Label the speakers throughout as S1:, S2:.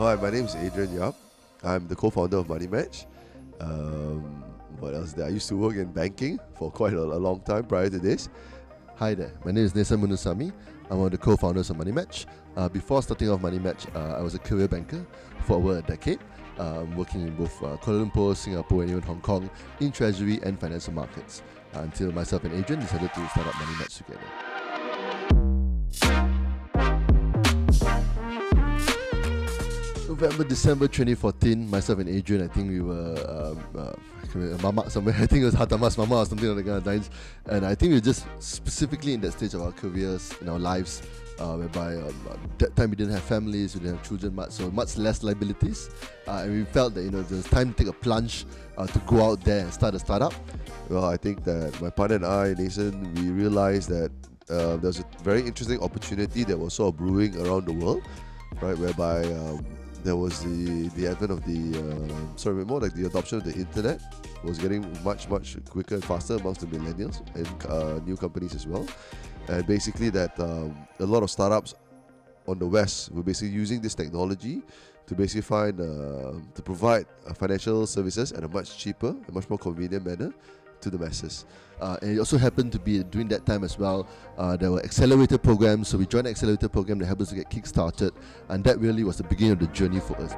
S1: Hi, my name is Adrian Yap. I'm the co-founder of MoneyMatch. What else? I used to work in banking for quite a long time prior to this.
S2: Hi there, my name is Naysan. I'm one of the co-founders of MoneyMatch. Before starting off MoneyMatch, I was a career banker for over a decade, working in both Kuala Lumpur, Singapore, and even Hong Kong in treasury and financial markets, until myself and Adrian decided to start up MoneyMatch together. November, December 2014, myself and Adrian, I think we were Mama somewhere. I think it was Hatamas Mama or something like that lines. And I think we were just specifically in that stage of our careers, in our lives, whereby that time we didn't have families, we didn't have children much, so much less liabilities. And we felt that there was time to take a plunge to go out there and start a startup.
S1: Well, I think that my partner and I, Naysan, we realized that there was a very interesting opportunity that was sort of brewing around the world, right? Whereby there was the advent of more like the adoption of the internet was getting much quicker and faster amongst the millennials and new companies as well. And basically that a lot of startups on the West were basically using this technology to basically to provide financial services at a much cheaper and much more convenient manner to the masses.
S2: And it also happened to be during that time as well, there were accelerator programs, so we joined the accelerator program that helped us to get kick-started, and that really was the beginning of the journey for us.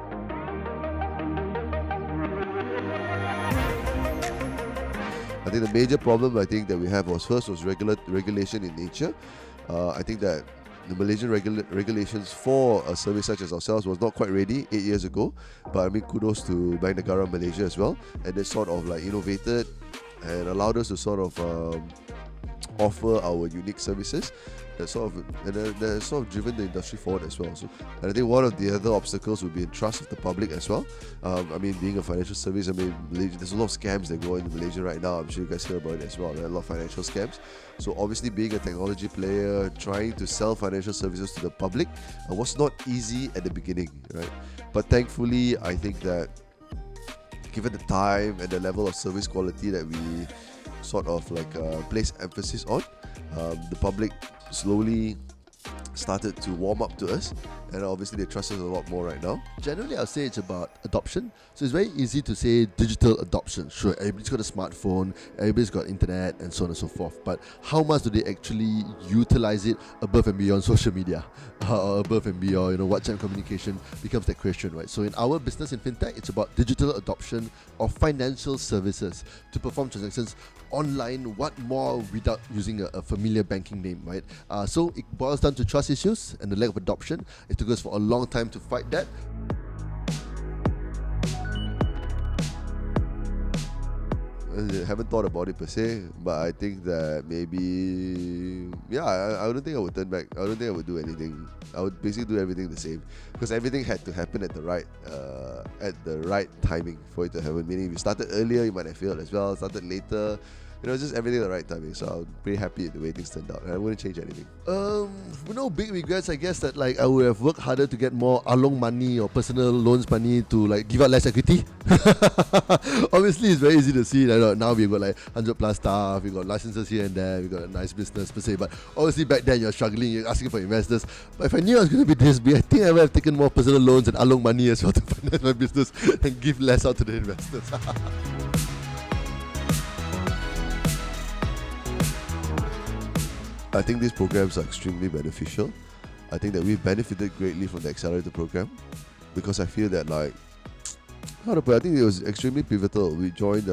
S1: I think the major problem that we have was regulation in nature. I think that the Malaysian regulations for a service such as ourselves was not quite ready 8 years ago, but I mean kudos to Bank Negara Malaysia as well, and they sort of like innovated and allowed us to sort of offer our unique services that sort of driven the industry forward as well. So, and I think one of the other obstacles would be in trust of the public as well. I mean, being a financial service, I mean, there's a lot of scams that go into Malaysia right now. I'm sure you guys hear about it as well. There are a lot of financial scams. So obviously, being a technology player, trying to sell financial services to the public was not easy at the beginning, right? But thankfully, I think that given the time and the level of service quality that we sort of like place emphasis on, the public slowly started to warm up to us, and obviously they trust us a lot more right now.
S2: Generally, I'll say it's about adoption. So it's very easy to say digital adoption. Sure, everybody's got a smartphone, everybody's got internet, and so on and so forth. But how much do they actually utilize it above and beyond social media, or above and beyond, WhatsApp communication becomes that question, right? So in our business in fintech, it's about digital adoption of financial services to perform transactions online. What more without using a familiar banking name, right? So it boils down to trust issues and the lack of adoption. It took us for a long time to fight that.
S1: I haven't thought about it per se, but I think that maybe, I don't think I would turn back. I don't think I would do anything. I would basically do everything the same, because everything had to happen at the right timing for it to happen. Meaning, if you started earlier, you might have failed as well. Started later, just everything at the right timing. So I'm pretty happy with the way things turned out, and I wouldn't change anything.
S2: No big regrets, I guess, that I would have worked harder to get more along money or personal loans money to give out less equity. Obviously, it's very easy to see that now we've got 100 plus staff, we've got licenses here and there, we've got a nice business per se. But obviously back then you're struggling, you're asking for investors. But if I knew I was going to be this big, I think I would have taken more personal loans and along money as well to finance my business and give less out to the investors.
S1: I think these programs are extremely beneficial. I think that we've benefited greatly from the accelerator program, because I feel that I think it was extremely pivotal. We joined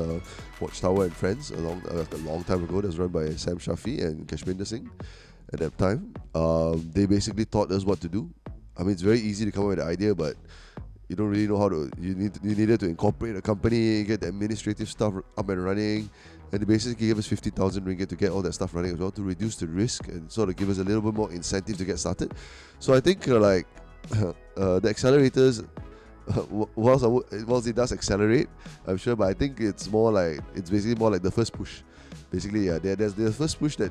S1: Watchtower and Friends a long time ago. That was run by Sam Shafi and Kashminder Singh at that time. They basically taught us what to do. I mean, it's very easy to come up with an idea, but you don't really know how to. You needed to incorporate a company, get the administrative stuff up and running. And they basically gave us 50,000 ringgit to get all that stuff running as well, to reduce the risk and sort of give us a little bit more incentive to get started. So I think the accelerators, whilst it does accelerate, I'm sure, but I think it's basically more like the first push. Basically, there's the first push that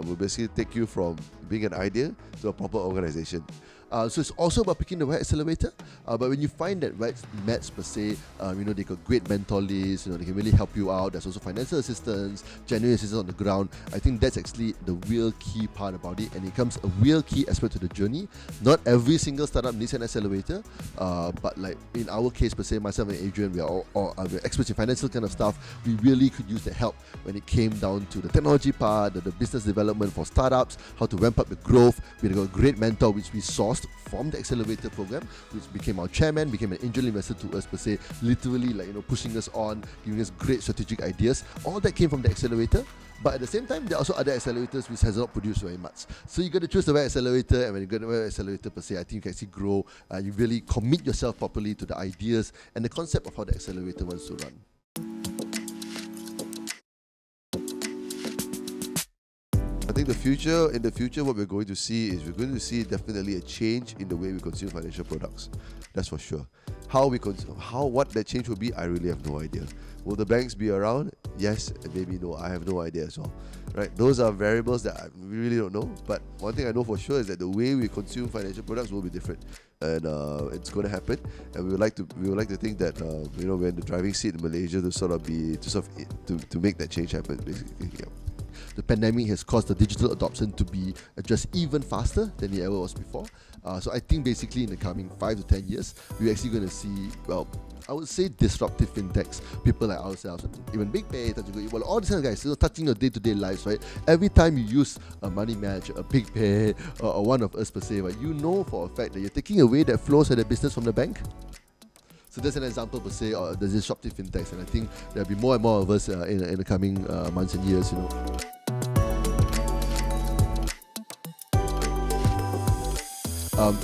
S1: will basically take you from being an idea to a proper organization.
S2: So it's also about picking the right accelerator. But when you find that right match per se, they got great mentor lists, they can really help you out. There's also financial assistance, genuine assistance on the ground. I think that's actually the real key part about it, and it becomes a real key aspect to the journey. Not every single startup needs an accelerator, but like in our case per se, myself and Adrian, we are all experts in financial kind of stuff. We really could use the help when it came down to the technology part, the business development for startups, how to ramp up the growth. We got a great mentor which we sourced from the accelerator program, which became our chairman, became an angel investor to us per se, literally pushing us on, giving us great strategic ideas. All that came from the accelerator. But at the same time, there are also other accelerators which has not produced very much. So you got to choose the right accelerator, and when you got the right accelerator per se, I think you can actually grow. You really commit yourself properly to the ideas and the concept of how the accelerator wants to run.
S1: I think in the future, what we're going to see definitely a change in the way we consume financial products. That's for sure. What that change will be, I really have no idea. Will the banks be around? Yes, and maybe no. I have no idea as well. Right? Those are variables that we really don't know. But one thing I know for sure is that the way we consume financial products will be different, and it's going to happen. And we would like to think that we're in the driving seat in Malaysia to make that change happen. Basically, yeah.
S2: The pandemic has caused the digital adoption to be just even faster than it ever was before. So I think basically in the coming 5 to 10 years, we're actually going to see, I would say disruptive fintechs, people like ourselves, even Big Pay, all these kind of guys, touching your day-to-day lives, right? Every time you use a MoneyMatch, a Big Pay, or one of us per se, right, you know for a fact that you're taking away that flows of the business from the bank. So that's an example per se of the disruptive fintechs, and I think there'll be more and more of us in the coming months and years,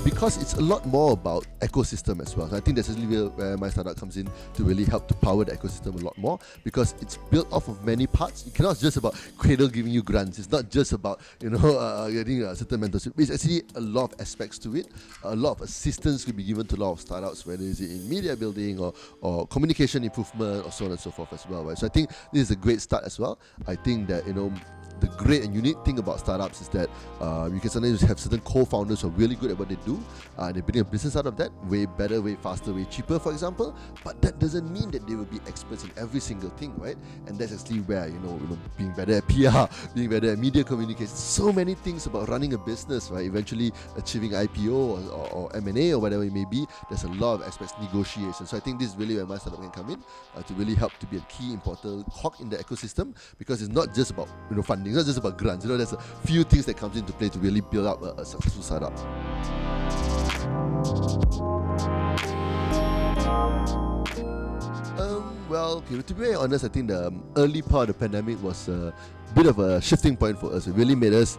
S2: because it's a lot more about ecosystem as well. So I think that's really where MYStartup comes in to really help to power the ecosystem a lot more, because it's built off of many parts. It cannot just about Cradle giving you grants. It's not just about getting a certain mentorship. It's actually a lot of aspects to it. A lot of assistance could be given to a lot of startups, whether it's in media building or communication improvement or so on and so forth as well. Right? So I think this is a great start as well. I think that the great and unique thing about startups is that you can sometimes have certain co-founders who are really good at what they do. They're building a business out of that, way better, way faster, way cheaper, for example. But that doesn't mean that they will be experts in every single thing, right? And that's actually where being better at PR, being better at media communication, so many things about running a business, right? Eventually achieving IPO or M&A or whatever it may be. There's a lot of aspects, negotiation. So I think this is really where MYStartup can come in to really help to be a key important cog in the ecosystem, because it's not just about funding. It's not just about grants. There's a few things that comes into play to really build up a successful startup. To be very honest, I think the early part of the pandemic was a bit of a shifting point for us. It really made us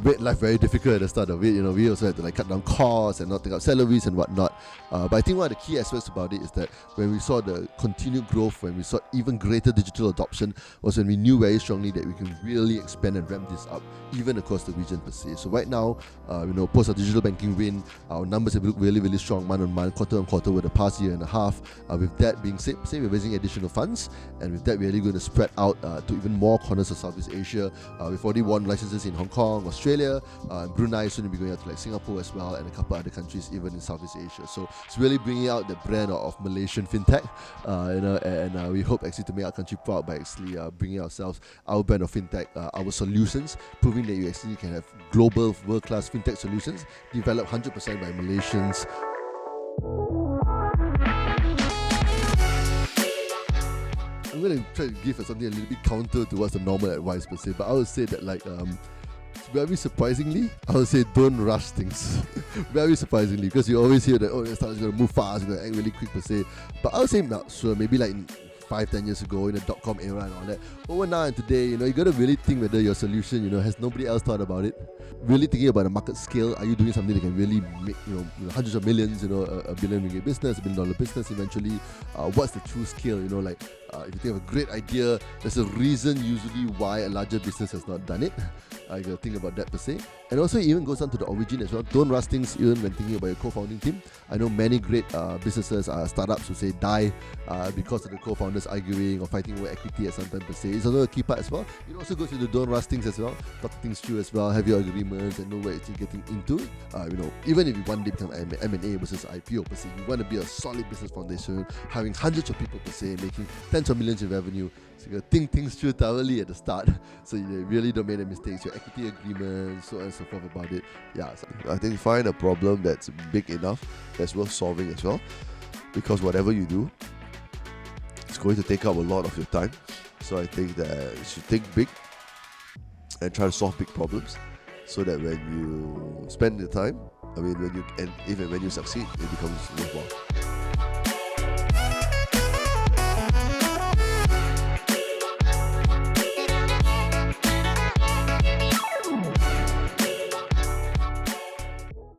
S2: made life very difficult at the start of it. We also had to cut down costs and not take out salaries and whatnot. But I think one of the key aspects about it is that when we saw the continued growth, when we saw even greater digital adoption, was when we knew very strongly that we can really expand and ramp this up, even across the region per se. So right now, post our digital banking win, our numbers have looked really, really strong month on month, quarter on quarter over the past year and a half. With that being said, we're raising additional funds, and with that, we're really going to spread out to even more corners of Southeast Asia. We've already won licenses in Hong Kong, Australia, and Brunei, soon to be going out to Singapore as well, and a couple other countries even in Southeast Asia. So it's really bringing out the brand of Malaysian Fintech, and we hope actually to make our country proud by actually bringing ourselves, our brand of Fintech, our solutions, proving that you actually can have global world-class Fintech solutions developed 100% by Malaysians. I'm going to try to give something a little bit counter to what's the normal advice per se, but I would say that very surprisingly, I would say don't rush things. Very surprisingly, because you always hear that the startup's going to move fast, going to act really quick per se. But I would say maybe 5-10 years ago in the .com era and all that. Over now and today, you got to really think whether your solution, has nobody else thought about it. Really thinking about the market scale. Are you doing something that can really make, hundreds of millions, a billion ringgit business, $1 billion business eventually? What's the true scale? If you think of a great idea, there's a reason usually why a larger business has not done it. I got to think about that per se. And also it even goes down to the origin as well. Don't rush things even when thinking about your co-founding team. I know many great businesses, startups who say die because of the co-founders arguing or fighting over equity at some time per se. It's also a key part as well. It also goes into don't rush things as well. Talk things through as well. Have your agreements and know where it's getting into. Even if you one day become M&A versus IPO per se, you want to be a solid business foundation, having hundreds of people per se, making tens of millions in revenue. So you got to think things through thoroughly at the start, so you really don't make any mistakes. Your equity agreements, so on and so forth about it. Yeah, so
S1: I think find a problem that's big enough that's worth solving as well, because whatever you do, it's going to take up a lot of your time. So I think that you should think big and try to solve big problems, so that when you spend the time, when you succeed, it becomes worthwhile.